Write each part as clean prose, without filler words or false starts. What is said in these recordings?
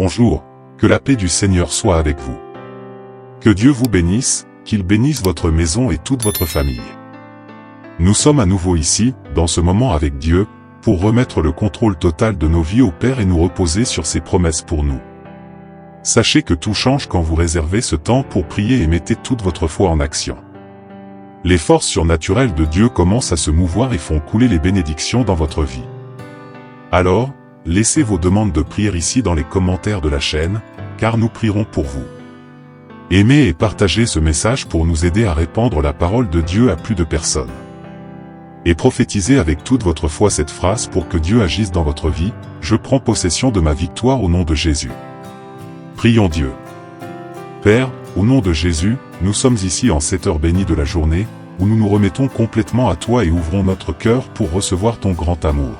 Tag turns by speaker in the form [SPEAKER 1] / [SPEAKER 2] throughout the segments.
[SPEAKER 1] Bonjour, que la paix du Seigneur soit avec vous. Que Dieu vous bénisse, qu'il bénisse votre maison et toute votre famille. Nous sommes à nouveau ici, dans ce moment avec Dieu, pour remettre le contrôle total de nos vies au Père et nous reposer sur ses promesses pour nous. Sachez que tout change quand vous réservez ce temps pour prier et mettez toute votre foi en action. Les forces surnaturelles de Dieu commencent à se mouvoir et font couler les bénédictions dans votre vie. Alors, laissez vos demandes de prière ici dans les commentaires de la chaîne, car nous prierons pour vous. Aimez et partagez ce message pour nous aider à répandre la parole de Dieu à plus de personnes. Et prophétisez avec toute votre foi cette phrase pour que Dieu agisse dans votre vie: je prends possession de ma victoire au nom de Jésus. Prions Dieu. Père, au nom de Jésus, nous sommes ici en cette heure bénie de la journée, où nous nous remettons complètement à toi et ouvrons notre cœur pour recevoir ton grand amour.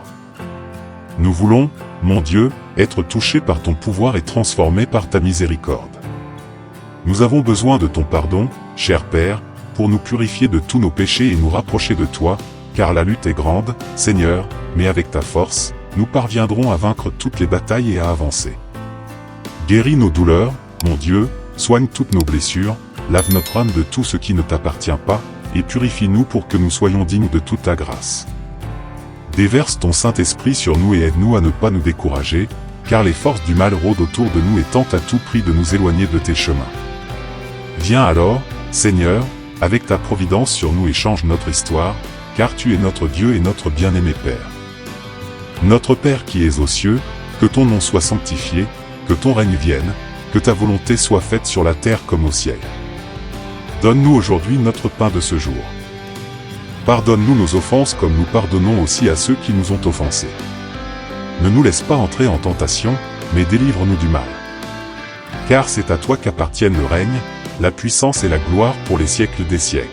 [SPEAKER 1] Nous voulons, mon Dieu, être touchés par ton pouvoir et transformés par ta miséricorde. Nous avons besoin de ton pardon, cher Père, pour nous purifier de tous nos péchés et nous rapprocher de toi, car la lutte est grande, Seigneur, mais avec ta force, nous parviendrons à vaincre toutes les batailles et à avancer. Guéris nos douleurs, mon Dieu, soigne toutes nos blessures, lave notre âme de tout ce qui ne t'appartient pas, et purifie-nous pour que nous soyons dignes de toute ta grâce. Déverse ton Saint-Esprit sur nous et aide-nous à ne pas nous décourager, car les forces du mal rôdent autour de nous et tentent à tout prix de nous éloigner de tes chemins. Viens alors, Seigneur, avec ta providence sur nous et change notre histoire, car tu es notre Dieu et notre bien-aimé Père. Notre Père qui es aux cieux, que ton nom soit sanctifié, que ton règne vienne, que ta volonté soit faite sur la terre comme au ciel. Donne-nous aujourd'hui notre pain de ce jour. Pardonne-nous nos offenses comme nous pardonnons aussi à ceux qui nous ont offensés. Ne nous laisse pas entrer en tentation, mais délivre-nous du mal. Car c'est à toi qu'appartiennent le règne, la puissance et la gloire pour les siècles des siècles.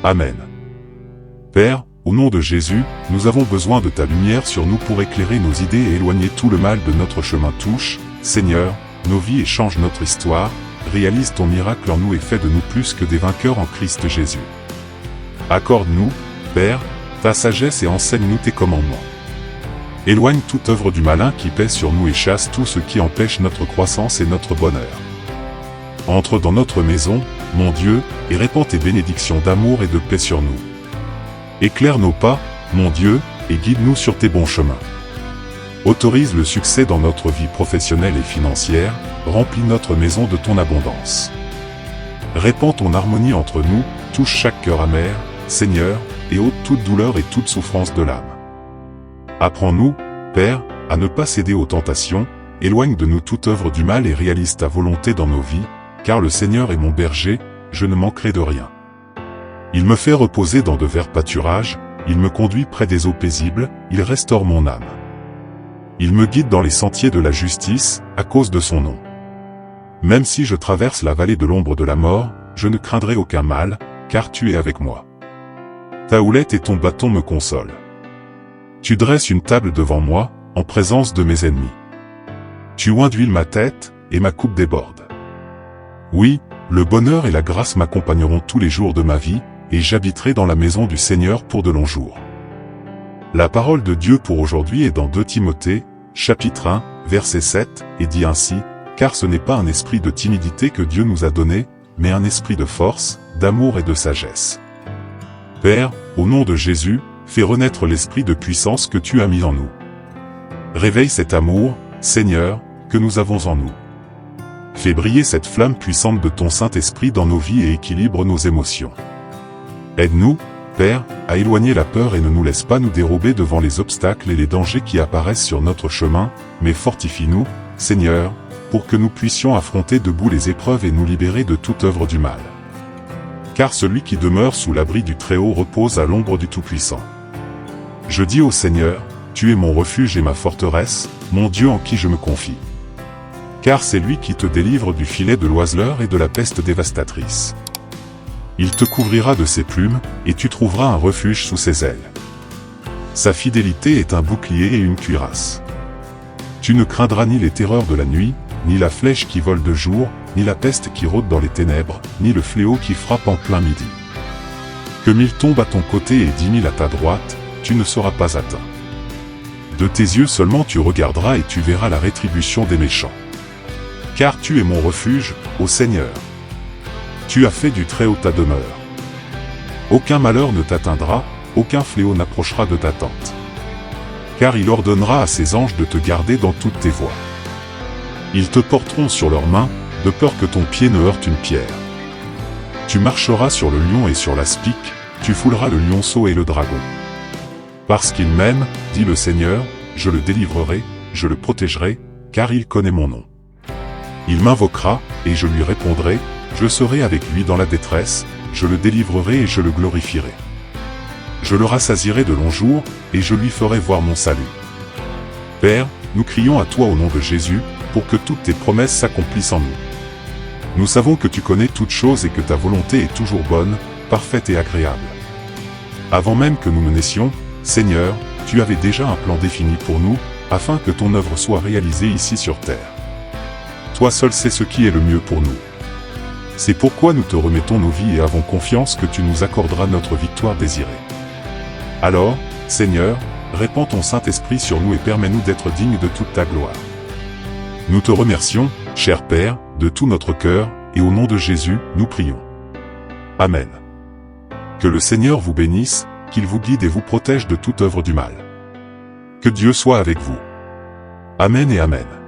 [SPEAKER 1] Amen. Père, au nom de Jésus, nous avons besoin de ta lumière sur nous pour éclairer nos idées et éloigner tout le mal de notre chemin. Touche, Seigneur, nos vies et change notre histoire, réalise ton miracle en nous et fais de nous plus que des vainqueurs en Christ Jésus. Accorde-nous, Père, ta sagesse et enseigne-nous tes commandements. Éloigne toute œuvre du malin qui pèse sur nous et chasse tout ce qui empêche notre croissance et notre bonheur. Entre dans notre maison, mon Dieu, et répands tes bénédictions d'amour et de paix sur nous. Éclaire nos pas, mon Dieu, et guide-nous sur tes bons chemins. Autorise le succès dans notre vie professionnelle et financière, remplis notre maison de ton abondance. Répands ton harmonie entre nous, touche chaque cœur amer, Seigneur, et ôte toute douleur et toute souffrance de l'âme. Apprends-nous, Père, à ne pas céder aux tentations, éloigne de nous toute œuvre du mal et réalise ta volonté dans nos vies, car le Seigneur est mon berger, je ne manquerai de rien. Il me fait reposer dans de verts pâturages, il me conduit près des eaux paisibles, il restaure mon âme. Il me guide dans les sentiers de la justice, à cause de son nom. Même si je traverse la vallée de l'ombre de la mort, je ne craindrai aucun mal, car tu es avec moi. Ta houlette et ton bâton me consolent. Tu dresses une table devant moi, en présence de mes ennemis. Tu oins d'huile ma tête, et ma coupe déborde. Oui, le bonheur et la grâce m'accompagneront tous les jours de ma vie, et j'habiterai dans la maison du Seigneur pour de longs jours. La parole de Dieu pour aujourd'hui est dans 2 Timothée, chapitre 1, verset 7, et dit ainsi: car ce n'est pas un esprit de timidité que Dieu nous a donné, mais un esprit de force, d'amour et de sagesse. Père, au nom de Jésus, fais renaître l'esprit de puissance que tu as mis en nous. Réveille cet amour, Seigneur, que nous avons en nous. Fais briller cette flamme puissante de ton Saint-Esprit dans nos vies et équilibre nos émotions. Aide-nous, Père, à éloigner la peur et ne nous laisse pas nous dérober devant les obstacles et les dangers qui apparaissent sur notre chemin, mais fortifie-nous, Seigneur, pour que nous puissions affronter debout les épreuves et nous libérer de toute œuvre du mal. Car celui qui demeure sous l'abri du Très-Haut repose à l'ombre du Tout-Puissant. Je dis au Seigneur, tu es mon refuge et ma forteresse, mon Dieu en qui je me confie. Car c'est lui qui te délivre du filet de l'oiseleur et de la peste dévastatrice. Il te couvrira de ses plumes, et tu trouveras un refuge sous ses ailes. Sa fidélité est un bouclier et une cuirasse. Tu ne craindras ni les terreurs de la nuit, ni la flèche qui vole de jour, ni la peste qui rôde dans les ténèbres, ni le fléau qui frappe en plein midi. Que 1000 tombent à ton côté et 10 000 à ta droite, tu ne seras pas atteint. De tes yeux seulement tu regarderas et tu verras la rétribution des méchants. Car tu es mon refuge, ô Seigneur. Tu as fait du Très-Haut ta demeure. Aucun malheur ne t'atteindra, aucun fléau n'approchera de ta tente. Car il ordonnera à ses anges de te garder dans toutes tes voies. Ils te porteront sur leurs mains, de peur que ton pied ne heurte une pierre. Tu marcheras sur le lion et sur l'aspic, tu fouleras le lionceau et le dragon. Parce qu'il m'aime, dit le Seigneur, je le délivrerai, je le protégerai, car il connaît mon nom. Il m'invoquera, et je lui répondrai, je serai avec lui dans la détresse, je le délivrerai et je le glorifierai. Je le rassasierai de longs jours, et je lui ferai voir mon salut. Père, nous crions à toi au nom de Jésus, pour que toutes tes promesses s'accomplissent en nous. Nous savons que tu connais toutes choses et que ta volonté est toujours bonne, parfaite et agréable. Avant même que nous ne naissions, Seigneur, tu avais déjà un plan défini pour nous, afin que ton œuvre soit réalisée ici sur terre. Toi seul sais ce qui est le mieux pour nous. C'est pourquoi nous te remettons nos vies et avons confiance que tu nous accorderas notre victoire désirée. Alors, Seigneur, répands ton Saint-Esprit sur nous et permets-nous d'être dignes de toute ta gloire. Nous te remercions, cher Père, de tout notre cœur, et au nom de Jésus, nous prions. Amen. Que le Seigneur vous bénisse, qu'il vous guide et vous protège de toute œuvre du mal. Que Dieu soit avec vous. Amen et Amen.